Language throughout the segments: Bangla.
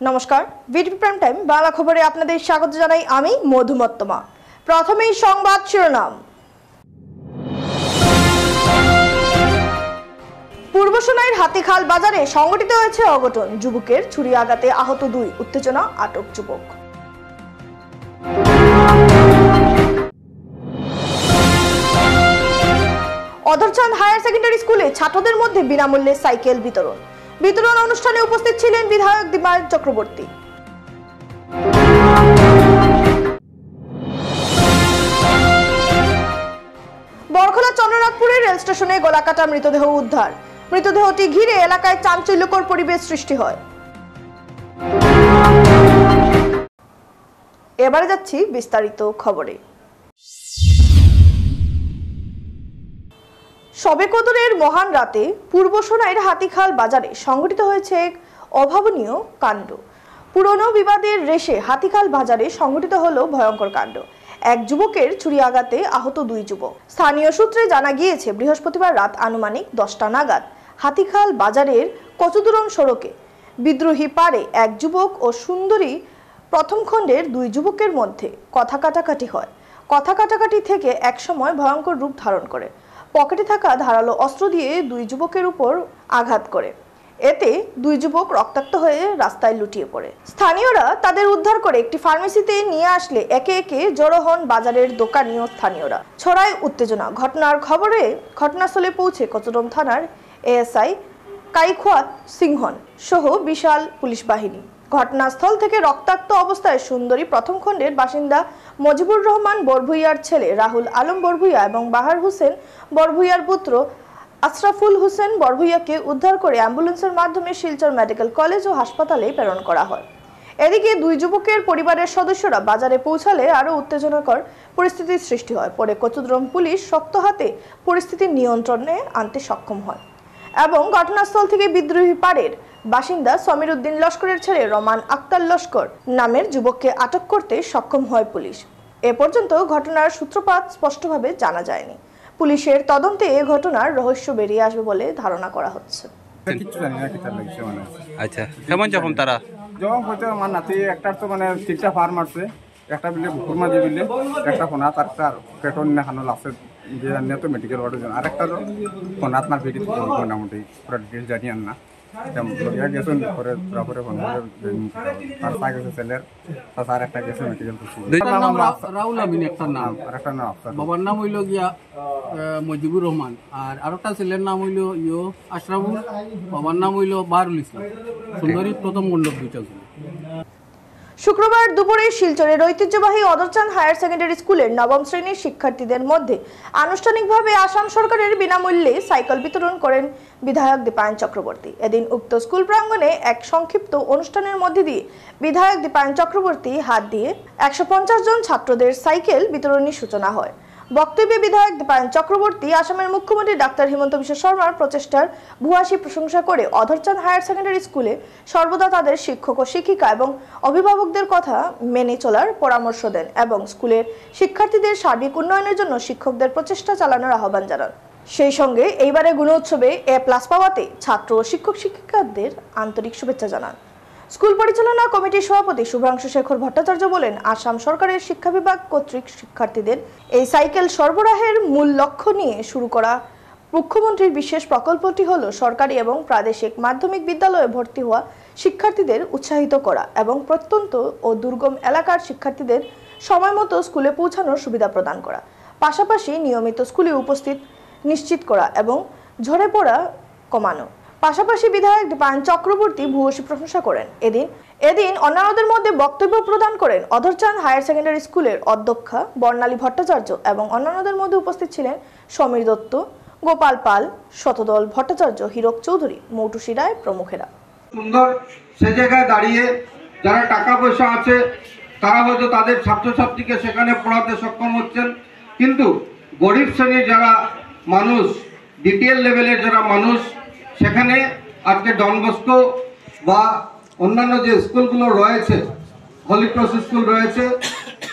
নমস্কার, ভিডিপি প্রাইম টাইম বাংলা খবরে আপনাদের স্বাগত জানাই আমি মধুমত্তমা। প্রথমেই সংবাদ শিরোনাম। পূর্ব সোনাইয়ের হাতিখাল বাজারে সংঘটিত হয়েছে অঘটন, যুবকের ছুরি আঘাতে আহত 2, উত্তেজনা, আটক যুবক। অধরচাঁদ হায়ার সেকেন্ডারি স্কুলে ছাত্রদের মধ্যে বিনামূল্যে সাইকেল বিতরণ অনুষ্ঠানে উপস্থিত ছিলেন বিধায়ক দীপায়ন চক্রবর্তী। বরখলা চন্দ্রনাথপুরের রেল স্টেশনে গলাকাটা মৃতদেহ উদ্ধার, মৃতদেহটি ঘিরে এলাকায় চাঞ্চল্যকর পরিবেশ সৃষ্টি হয়। এবারে যাচ্ছি বিস্তারিত খবরে। শবে কদরের মহান রাতে পূর্ব সোনাইয়ের হাতিখাল বাজারে সংঘটিত হয়েছে এক অভাবনীয় কাণ্ড। পুরনো বিবাদের রেশে হাতিখাল বাজারে সংঘটিত হলো ভয়ঙ্কর কাণ্ড। এক যুবকের ছুরি আঘাতে আহত 2 যুবক। স্থানীয় সূত্রে জানা গিয়েছে, বৃহস্পতিবার রাত আনুমানিক 10টা নাগাদ হাতিখাল বাজারের কচুদুরম সড়কে বিদ্রোহী পাড়ে এক যুবক ও সুন্দরী প্রথম খণ্ডের 2 যুবকের মধ্যে কথা কাটাকাটি হয়। কথা কাটাকাটি থেকে একসময় ভয়ঙ্কর রূপ ধারণ করে পকেটে থাকা ধারালো অস্ত্র দিয়ে 2 যুবকের উপর আঘাত করে। এতে 2 যুবক রক্তাক্ত হয়ে রাস্তায় লুটিয়ে পড়ে। স্থানীয়রা তাদের উদ্ধার করে একটি ফার্মেসিতে নিয়ে আসলে একে একে জড়ো হন বাজারের দোকানি ও স্থানীয়রা। ছড়ায় উত্তেজনা। ঘটনার খবরে ঘটনাস্থলে পৌঁছে কচুদুরম থানার এএসআই কাইখোয়াত সিংহন সহ বিশাল পুলিশ বাহিনী। ঘটনাস্থল থেকে রক্তাক্ত অবস্থায় সুন্দরী প্রথম খণ্ডের বাসিন্দা মজিবুর রহমান বরভুইয়ার ছেলে রাহুল আলম বরভুইয়া এবং বাহার হোসেন বরভুইয়ার পুত্র আশরাফুল হোসেন বরভুইয়াকে উদ্ধার করে অ্যাম্বুলেন্সের মাধ্যমে শিলচর মেডিকেল কলেজ ও হাসপাতালে প্রেরণ করা হয়। এদিকে 2 যুবকের পরিবারের সদস্যরা বাজারে পৌঁছালে আরও উত্তেজনাকর পরিস্থিতির সৃষ্টি হয়। পরে কচুদুরম পুলিশ শক্ত হাতে পরিস্থিতি নিয়ন্ত্রণে আনতে সক্ষম হয় এবং ঘটনাস্থল থেকে বিদ্রোহী পাড়ের বাসিন্দা সমীর উদ্দিন লস্করের ছেলে রমান আক্তার লস্কর নামের যুবককে আটক করতে সক্ষম হয় পুলিশ। এ পর্যন্ত ঘটনার সূত্রপাত স্পষ্টভাবে জানা যায়নি। পুলিশের তদন্তে এ ঘটনার রহস্য বেরিয়ে আসবে বলে ধারণা করা হচ্ছে। আচ্ছা, কেমন যখন তারা যখন হয়তো আমার নাতি একটার তো মানে 3টা ফার মারছে, একটা বিলে ঘুরমা দিয়ে বিলে একটা ফোনাত আর একটা পেটন নেখানো লাগছে যে তো মেডিকেল ওয়ার্ডের জন্য, আরেকটা ফোনাত মার ভিডিও মোটামুটি পুরো ডিটেলস জানি না গেছেন করে পুরো ফোন তার পায়ে গেছে ছেলের তার একটা গেছে মেডিকেল। রাহুল আমিন একটার নাম, আর একটা নাম বাবার নাম হইল গিয়া মজিবুর রহমান, আর আরেকটা ছেলের নাম হইল আশরাফুল, বাবার নাম হইল বাহারুল ইসলাম। সুন্দরী প্রথম মণ্ডপ 2টা ছিল। শুক্রবার দুপুরে শিলচরের ঐতিহ্যবাহী অধরচাঁদ হায়ার সেকেন্ডারি স্কুলের 9ম শ্রেণীর শিক্ষার্থীদের মধ্যে আনুষ্ঠানিকভাবে আসাম সরকারের বিনামূল্যে সাইকেল বিতরণ করেন বিধায়ক দীপায়ন চক্রবর্তী। এদিন উক্ত স্কুল প্রাঙ্গণে এক সংক্ষিপ্ত অনুষ্ঠানের মধ্যে দিয়ে বিধায়ক দীপায়ন চক্রবর্তী হাত দিয়ে 150 জন ছাত্রদের সাইকেল বিতরণের সূচনা হয়। বক্তব্যে বিধায়ক দীপায়ন চক্রবর্তী আসামের মুখ্যমন্ত্রী ডাক্তার হিমন্ত বিশ্ব শর্মার প্রচেষ্টার ভূয়সী প্রশংসা করে অধরচাঁদ হায়ার সেকেন্ডারি স্কুলে সর্বদা তাদের শিক্ষক ও শিক্ষিকা এবং অভিভাবকদের কথা মেনে চলার পরামর্শ দেন এবং স্কুলের শিক্ষার্থীদের সার্বিক উন্নয়নের জন্য শিক্ষকদের প্রচেষ্টা চালানোর আহ্বান জানান। সেই সঙ্গে এইবারে গুণোৎসবে A+ পাওয়াতে ছাত্র ও শিক্ষক শিক্ষিকাদের আন্তরিক শুভেচ্ছা জানান। স্কুল পরিচালনা কমিটির সভাপতি শুভ্রাংশু শেখর ভট্টাচার্য বলেন, আসাম সরকারের শিক্ষা বিভাগ কর্তৃক শিক্ষার্থীদের এই সাইকেল সরবরাহের মূল লক্ষ্য নিয়ে শুরু করা মুখ্যমন্ত্রীর বিশেষ প্রকল্পটি হল সরকারি এবং প্রাদেশিক মাধ্যমিক বিদ্যালয়ে ভর্তি হওয়া শিক্ষার্থীদের উৎসাহিত করা এবং প্রত্যন্ত ও দুর্গম এলাকার শিক্ষার্থীদের সময়মতো স্কুলে পৌঁছানোর সুবিধা প্রদান করা, পাশাপাশি নিয়মিত স্কুলে উপস্থিত নিশ্চিত করা এবং ঝরে পড়া কমানো। পাশাপাশি বিধায়ক দীপায়ন চক্রবর্তী ভূয়সী প্রশংসা করেন। এদিন অন্যান্যদের মধ্যে বক্তব্য প্রদান করেন অধরচাঁদ হায়ার সেকেন্ডারি স্কুলের অধ্যক্ষা বর্ণালী ভট্টাচার্য এবং অন্যান্যদের মধ্যে উপস্থিত ছিলেন সমীর দত্ত, গোপাল পাল, শতদল ভট্টাচার্য, হীরক চৌধুরী, মৌটুসী রায় প্রমুখেরা। সুন্দর সে জায়গায় দাঁড়িয়ে যারা টাকা পয়সা আছে তারা হয়তো তাদের ছাত্রছাত্রীকে সেখানে পড়াতে সক্ষম হচ্ছেন, কিন্তু গরিব শ্রেণীর যারা মানুষ, বিপিএল লেভেলের যারা মানুষ, সেখানে আজকে ডন বস্কো বা অন্যান্য যে স্কুলগুলো রয়েছে, হলি ক্রস স্কুল রয়েছে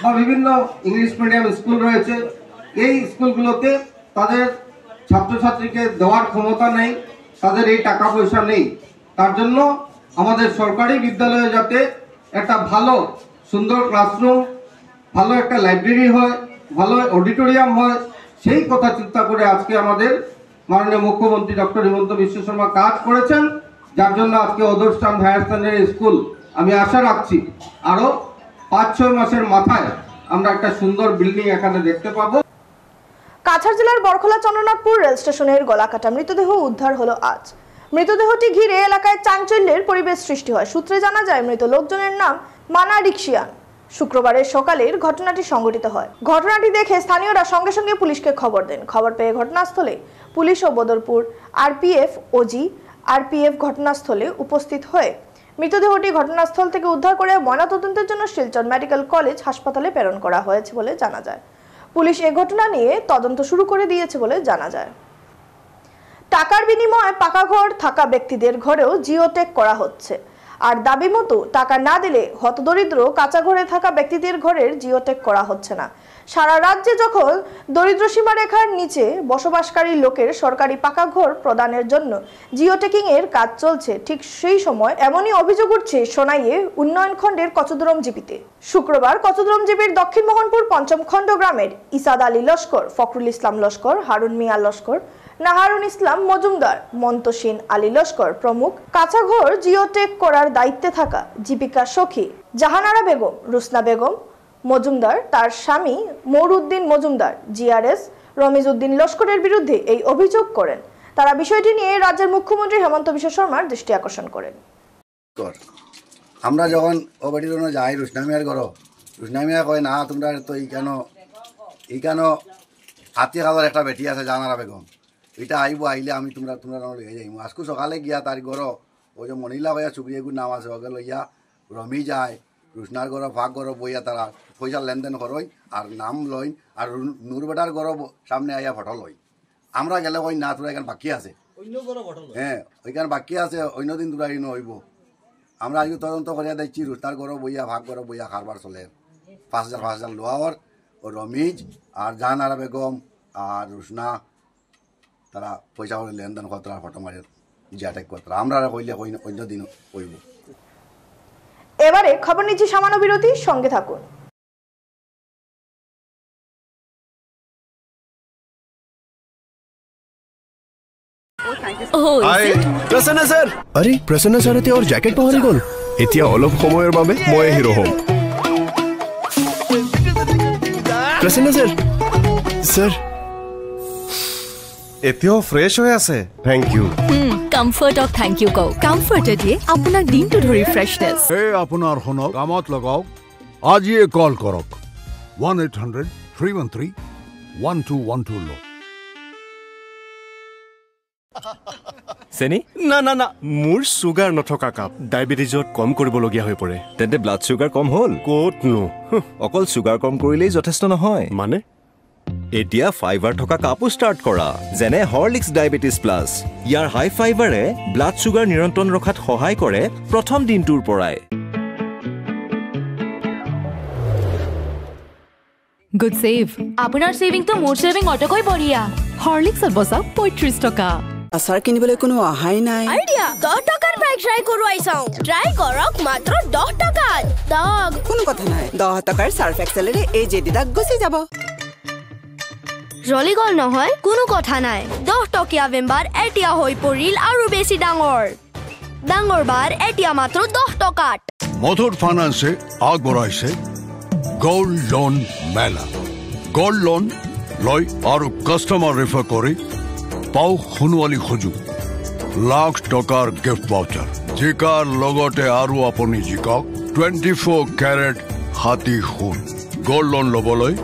বা বিভিন্ন ইংলিশ মিডিয়াম স্কুল রয়েছে, এই স্কুলগুলোতে তাদের ছাত্রছাত্রীকে দেওয়ার ক্ষমতা নেই, তাদের এই টাকা পয়সা নেই। তার জন্য আমাদের সরকারি বিদ্যালয়ে যাতে একটা ভালো সুন্দর ক্লাসরুম, ভালো একটা লাইব্রেরি হয়, ভালো অডিটোরিয়াম হয়, সেই কথা চিন্তা করে আজকে আমাদের মাননীয় মুখ্যমন্ত্রী ডক্টর হিমন্ত বিশ্ব শর্মা কাজ করেছেন, যার জন্য আজকে অদরস্থান হায়ার সেকেন্ডারি স্কুল আমি আশা রাখছি আরও 5-6 মাসের মাথায় আমরা একটা সুন্দর বিল্ডিং এখানে দেখতে পাবো। কাছাড় জেলার বরখলা চন্দ্রনাথপুর রেল স্টেশনের গলাকাটা মৃতদেহ উদ্ধার হলো আজ। মৃতদেহটি ঘিরে এলাকায় চাঞ্চল্যের পরিবেশ সৃষ্টি হয়। সূত্রে জানা যায় মৃত লোকজনের নাম মানা রিক্সিয়ান। শুক্রবারের সকালের ঘটনাটি সংঘটিত হয়। ঘটনাটি দেখে স্থানীয়রা সঙ্গে সঙ্গে পুলিশকে খবর দেন। খবর পেয়ে ঘটনাস্থলে পুলিশ ও বদরপুর আরপিএফ ওজি আরপিএফ ঘটনাস্থলে উপস্থিত হয়ে মৃতদেহটি ঘটনাস্থল থেকে উদ্ধার করে ময়নাতদন্তের জন্য শিলচর মেডিকেল কলেজ হাসপাতালে প্রেরণ করা হয়েছে বলে জানা যায়। পুলিশ এই ঘটনা নিয়ে তদন্ত শুরু করে দিয়েছে বলে জানা যায়। টাকার বিনিময়ে পাকা ঘর থাকা ব্যক্তিদের ঘরেও জিওটেক করা হচ্ছে। আর দাবি মতো টাকা না দিলে হতদরিদ্র কাঁচা ঘরে থাকা ব্যক্তিদের ঘরের জিওটেক করা হচ্ছে না। সারা রাজ্যে যখন দরিদ্র সীমারেখার নিচে বসবাসকারী লোকের সরকারি পাকা ঘর প্রদানের জন্য জিওটেকিং এর কাজ চলছে, ঠিক সেই সময় এমনই অভিযোগ উঠছে সোনাইয়ে উন্নয়ন খণ্ডের কচুদরম জিপিতে। শুক্রবার কচুদরম জিপির দক্ষিণ মোহনপুর পঞ্চম খণ্ড গ্রামের ইসাদ আলী লস্কর, ফখরুল ইসলাম লস্কর, হারুন মিয়া লস্কর, নাহারুন ইসলাম মজুমদার, মন্তসিন আলী লস্কর প্রমুখ কাঁচাঘর জিওটেক করার দায়িত্বে থাকা জীবিকা সখী জাহানারা বেগম, রুসনা বেগম মজুমদার, তার স্বামী মৌরুদ্দিন মজুমদার, জিআরএস রমিজ উদ্দিন লস্করের বিরুদ্ধে এই অভিযোগ করেন। তারা বিষয়টি নিয়ে রাজ্যের মুখ্যমন্ত্রী হেমন্ত বিশ্ব শর্মার দৃষ্টি আকর্ষণ করেন। আমরা যখন ও বাড়ির যাই রুসনামিয়ার ঘর, রুসনামিয়া কয় না তোমরা তো এই কেন হাতি খাবার একটা বেটি আছে জাহানারা বেগম, এটা আইব, আইলে আমি তোমরা লইয়া যাইব। আজকে সকালে গিয়া তার ঘর ওই যে মনিলা ভাইয়া চুকরিয়াগুর নাম আছে, ওকে লইয়া রমি যায় রুসনার ঘর ভাগ ঘর বইয়া তারা পয়সার লেনদেন করই আর নাম লইন, আর নূরবেটার ঘর সামনে আইয়া ফটো লই। আমরা গেলে কই না তোরা এখানে বাকি আছে, হ্যাঁ ওইখানে বাকি আছে, অন্য দিন তোরা ইনো হইব। আমরা আজকে তদন্ত করিয়া দেখছি রুসনার ঘর বইয়া ভাগ ঘর বইয়া খারবার চলে 5,000 লোয়ার ও রমিজ আর জাহানারা বেগম আর রুসনা তারা পয়সা করে লেনদেন করতে ফটো মারে জিয়াটেক করতে। আমরা কইলে অন্য দিন কইব। এবারে খবর নিচ্ছি সামান্য বিরতি, সঙ্গে থাকুন। প্ৰসন্ন ছাৰ, আৰে প্ৰসন্ন ছাৰ এতিয়া জেকেট পাহৰি গ'ল। এতিয়া অলপ সময়ৰ বাবে মই হিৰো হ'ম। প্ৰসন্ন ছাৰ, ছাৰ এতিয়াও ফ্ৰেছ হৈ আছে। Thank you. কমফৰ্টক থেংক ইউ কওক। কমফৰ্টে দিয়ে আপোনাক দিনটো ধৰি ফ্ৰেছনেছ। এই আপোনাৰ শুনক, কামত লগাওক, আজিয়ে কল কৰক 1-800-313-1212 লৈ। চেনি না না না, মোৰ চুগাৰ নথকা কাপ ডায়েবেটিছত কম কৰিবলগীয়া হৈ পৰে। তেন্তে ব্লাড চুগাৰ কম হ'ল? ক'তনো, অকল চুগাৰ কম কৰিলেই যথেষ্ট নহয়। মানে এতিয়া ফাইবাৰ থকা কাপো ষ্টাৰ্ট কৰা, যেনে হৰলিক্স ডায়েবেটিছ প্লাছ। ইয়াৰ হাই ফাইবাৰে ব্লাড চুগাৰ নিয়ন্ত্ৰণ ৰখাত সহায় কৰে প্ৰথম দিনটোৰ পৰাই। Good save. আপোনাৰ সেভিংটো মোৰ সেভিং অটকৈ বঢ়িয়া। হৰলিক্সত বচাওক 35 টকা। আচাৰ কিনিবলৈ কোনো অহাই নাই। আইডিয়া 10 টকাৰ বাইক ট্ৰাই কৰোৱাই চাওঁ। ট্ৰাই কৰক মাত্ৰ 10 টকাত। দাগ কোনো কথা নাই, 10 টকাৰ সাৰ্ফ এক্সেলেৰে এই জেদি দাগ গুচি যাব। জ্বলি গ'ল নহয়, কোনো কথা নাই। 10 টকীয়া বেম্বাৰ এতিয়া হৈ পৰিল আৰু বেছি ডাঙৰ। ডাঙৰ বাৰ এতিয়া মাত্ৰ 10 টকাত। মথুৰ ফাইনেন্সে আগবঢ়াইছে গোল্ড লোন মেলা। গোল্ড লোন লৈ আৰু কাষ্টমাৰ ৰেফাৰ কৰি পাও সোণোৱালী সুযোগ, লাখ টকাৰ গিফ্ট ভাউচাৰ। জিকাৰ লগতে আৰু আপুনি জিকক 24 কেৰেট হাতী সোণ। গোল্ড লোন ল'বলৈ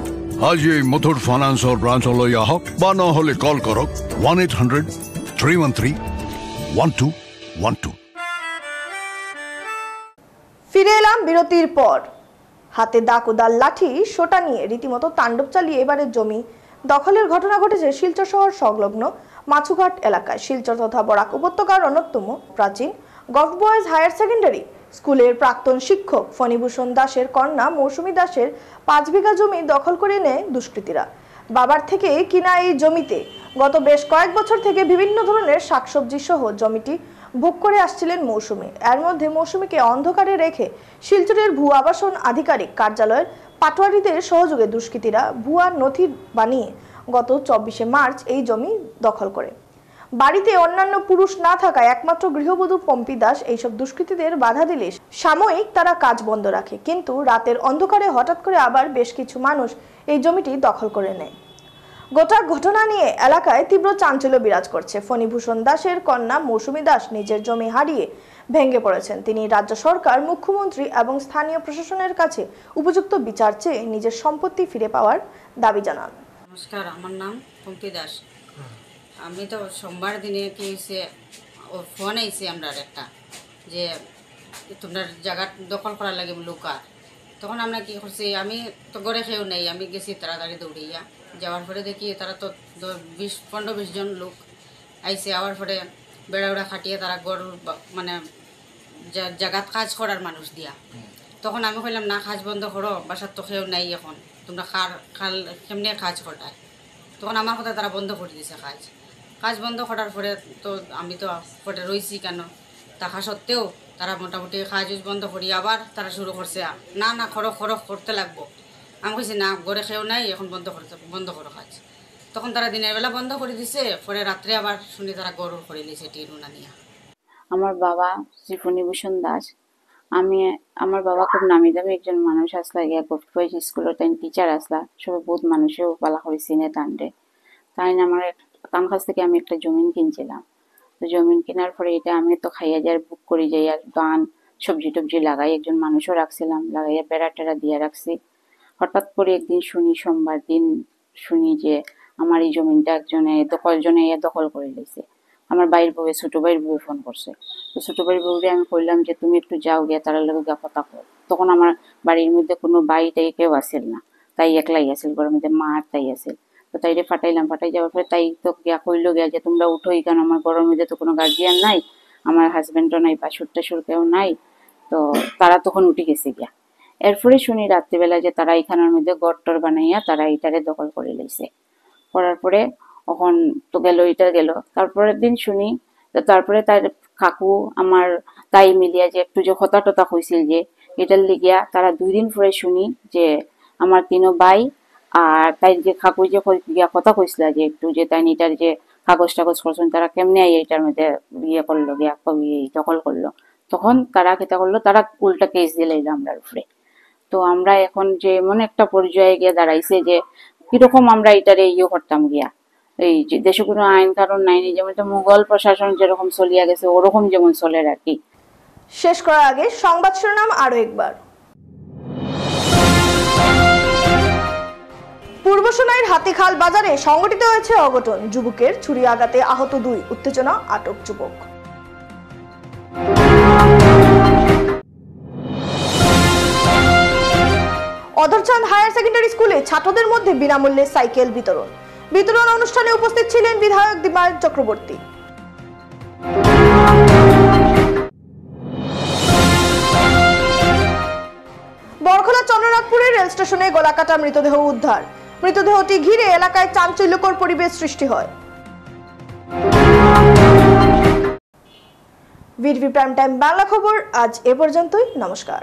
আজি মুথুট ফাইনেন্সৰ ব্ৰাঞ্চলৈ আহক বা নহ'লে কল কৰক 1-800-313-1212। ফিরে এলাম বিরতির পর। হাতে দা কোদাল লাঠি সোটা নিয়ে রীতিমতো তাণ্ডব চালিয়ে এবারে জমি দখলের ঘটনা ঘটেছে শিলচর শহর সংলগ্ন মাছুঘাট এলাকায়। শিলচর তথা বরাক উপত্যকার অন্যতম প্রাচীন গভর্নমেন্ট বয়েজ হায়ার সেকেন্ডারি স্কুলের প্রাক্তন শিক্ষক ফণীভূষণ দাসের কন্যা মৌসুমী দাসের 5 বিঘা জমি দখল করে নেয় দুষ্কৃতীরা। বাবার থেকে কিনা এই জমিতে গত বেশ কয়েক বছর থেকে বিভিন্ন ধরনের শাকসবজি সহ জমিটি ভোগ করে আসছিলেন মৌসুমী। এর মধ্যে মৌসুমীকে অন্ধকারে রেখে শিলচরের ভুয়া আবাসন আধিকারিক কার্যালয়ের পাটোয়ারিদের সহযোগে দুষ্কৃতীরা ভুয়া নথি বানিয়ে গত 24শে মার্চ এই জমি দখল করে। বাড়িতে অন্যান্য পুরুষ না থাকায় একমাত্র গৃহবধূ পম্পি দাস এইসব দুষ্কৃতীদের বাধা দিলে সাময়িক তারা কাজ বন্ধ রাখে, কিন্তু রাতের অন্ধকারে হঠাৎ করে আবার বেশ কিছু মানুষ এই জমিটি দখল করে নেয়। গোটা ঘটনা নিয়ে এলাকায় তীব্র চাঞ্চল্য বিরাজ করছে। ফণীভূষণ দাসের কন্যা মৌসুমী দাস নিজের জমি হারিয়ে ভেঙে পড়েছেন। তিনি রাজ্য সরকার, মুখ্যমন্ত্রী এবং স্থানীয় প্রশাসনের কাছে উপযুক্ত বিচার চেয়ে নিজের সম্পত্তি ফিরে পাওয়ার দাবি জানান। নমস্কার, আমার নাম পম্পি দাস। আমি তো সোমবার দিনে কি হয়েছে, ফোন আইছে আমরা একটা যে তোমরা জায়গা দখল করার লাগে লোকার। তখন আমরা কি করছি, আমি তো গড়ে খেয়েও নেই, আমি গেছি তাড়াতাড়ি দৌড়িয়া। যাওয়ার পরে দেখি তারা তো 15-20 জন লোক আইসে। আবার পরে বেড়া বেড়া খাটিয়ে তারা গড় মানে জায়গাত কাজ করার মানুষ দিয়া। তখন আমি কইলাম না, কাজ বন্ধ করো, বাসার তো খেয়েও নাই, এখন তোমরা খাল কেমনি কাজ করায়। তখন আমার কথা তারা বন্ধ করে দিছে কাজ বন্ধ করার পরে তো আমি তো পরে রয়েছি কেন, থাকা সত্ত্বেও তারা মোটামুটি কাজ বন্ধ করি আবার তারা শুরু করছে, না না খরচ করতে লাগবো। আমি কইছি না, ঘরে খেয়েও নাই, এখন বন্ধ করো কাজ। তখন তারা দিনের বেলা বন্ধ করে দিছে, পরে রাত্রে আবার শুনি তারা গরুর করে নিয়েছে টিনুনা নিয়ে। আমার বাবা শ্রী ফণীভূষণ দাস। আমার বাবা খুব নামি দামি একজন মানুষ আসলা, গিয়া গভর্নমেন্ট স্কুলের তাই টিচার আসলা, সবাই বহুত মানুষেও পালা করেছি নে টানরে। তাই আমার তার কাছ থেকে আমি একটা জমিন কিনছিলাম। তো জমিন কেনার পরে এটা আমি তো খাইয়া যাই বুক করে যাই, আর ধান সবজি টবজি লাগাই, একজন মানুষও রাখছিলাম, লাগাইয়া বেড়া টেড়া দিয়ে রাখছি। হঠাৎ করে একদিন শুনি, সোমবার দিন শুনি যে আমার এই জমিনটা একজনে দখল করে দিয়েছে। আমার বাইরের বউয়ে, ছোট বাইরের বউয়ে ফোন করছে। তো ছোট বাইরের বউরে আমি কইলাম যে তুমি একটু যাও গিয়া তারা লোক গা কথা কর। তখন আমার বাড়ির মধ্যে কোনো বাড়িটাই কেউ আসেল না, তাই একলাই আসেল, ঘরের মধ্যে মা আর তাই আসেল। তো তাইরে ফাটাই যাওয়ার পরে তাই তো গিয়া কইলো গিয়া যে তোমরা উঠোই কেন, আমার ঘরের মধ্যে তো কোনো গার্জিয়ান নাই, আমার হাজবেন্ডও নাই, বাসুর টাসুর কেউ নাই। তো তারা তখন উঠে গেছে গিয়া। এরপরে শুনি রাত্রিবেলা যে তারা এখানের মধ্যে গড়টর বানাইয়া তারা এটারে দখল করে লইছে। করার পরে এখন তো গেল, এটা গেল। তারপরের দিন শুনি, তারপরে তার কাকু আমার তাই মিলিয়া যে একটু যে হতা টতা হয়েছিল যে এটার লিগিয়া, তারা 2 দিন পরে শুনি যে আমার 3 ভাই আর তাই যে কাকু যে গিয়া কথা কইছিল যে একটু যে তাই এটার যে কাগজ টাগজ করছেন, তারা কেমনে এইটার মধ্যে ইয়ে করলো, গিয়া দখল করলো। তখন তারা কেটা করলো, তারা উল্টা কেস দিলে আমরার উপরে। তো আমরা এখন যে এমন একটা পর্যায়ে গিয়ে দাঁড়াইছে যে কিরকম আমরা এটারে ইয়ে করতাম গিয়া, এই যে দেশে কোনো আইন কারণ নাই, যেমন মুঘল প্রশাসন যেরকম চলিয়া গেছে ওরকম যেমন চলে আর কি। শেষ করার আগে সংবাদ শিরোনাম আরো একবার। পূর্ব সোনাইয়ের হাতিখাল বাজারে সংঘটিত হয়েছে অঘটন, যুবকের ছুরি আঘাতে আহত 2, উত্তেজনা, আটক যুবক। অধরচাঁদ হায়ার সেকেন্ডারি স্কুলে ছাত্রদের মধ্যে বিনামূল্যে সাইকেল বিতরণ অনুষ্ঠানে উপস্থিত ছিলেন বিধায়ক দিবায়ত চক্রবর্তী। বরখলা চন্দ্রনাথপুরের রেল স্টেশনে গলাকাটা মৃতদেহ উদ্ধার। মৃতদেহটি ঘিরে এলাকায় চাঞ্চল্যকর পরিবেশ সৃষ্টি হয়। ভিডিপি প্রাইম টাইম বাংলা খবর আজ এ পর্যন্তই। নমস্কার।